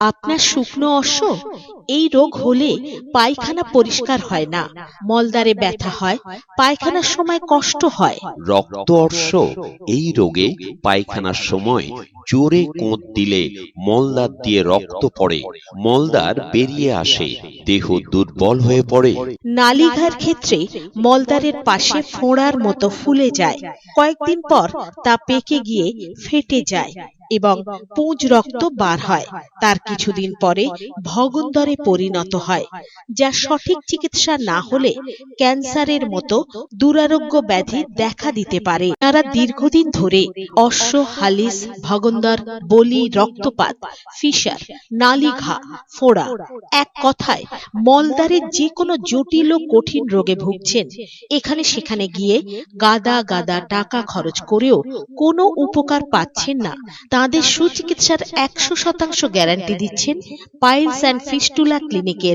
আপনার শুকনো অশ্ব এই রোগ হলে পায়খানা পরিষ্কার হয় না, মলদ্বারে ব্যথা হয়, পায়খানার সময় কষ্ট হয়। রক্ত অর্শ এই রোগে পায়খানার সময় জোরে কোঁত দিলে মলদ্বার দিয়ে রক্ত পড়ে, মলদ্বার বেরিয়ে আসে, দেহ দুর্বল হয়ে পড়ে। নালিঘার ক্ষেত্রে মলদ্বারের পাশে ফোঁড়ার মতো ফুলে যায়, কয়েকদিন পর তা পেকে গিয়ে ফেটে যায় এবং পুঁজ রক্ত বার হয়। তার কিছুদিন পরে ভগন্দরে পরিণত হয়, যা সঠিক চিকিৎসা না হলে ক্যান্সারের মতো দুরারোগ্য ব্যাধি দেখা দিতে পারে। তারা দীর্ঘদিন ধরে অশ্ব, হালিস, ভগন্দর, বলি, রক্তপাত, ফিসার, নালিঘা, ফোড়া, এক কথায় মলদ্বারের যে কোনো জটিল ও কঠিন রোগে ভুগছেন, এখানে সেখানে গিয়ে গাদা গাদা টাকা খরচ করেও কোনো উপকার পাচ্ছেন না, তাদের সুচিকিৎসার 100% গ্যারান্টি দিচ্ছেন পাইলস অ্যান্ড ফিস্টুলা ক্লিনিকের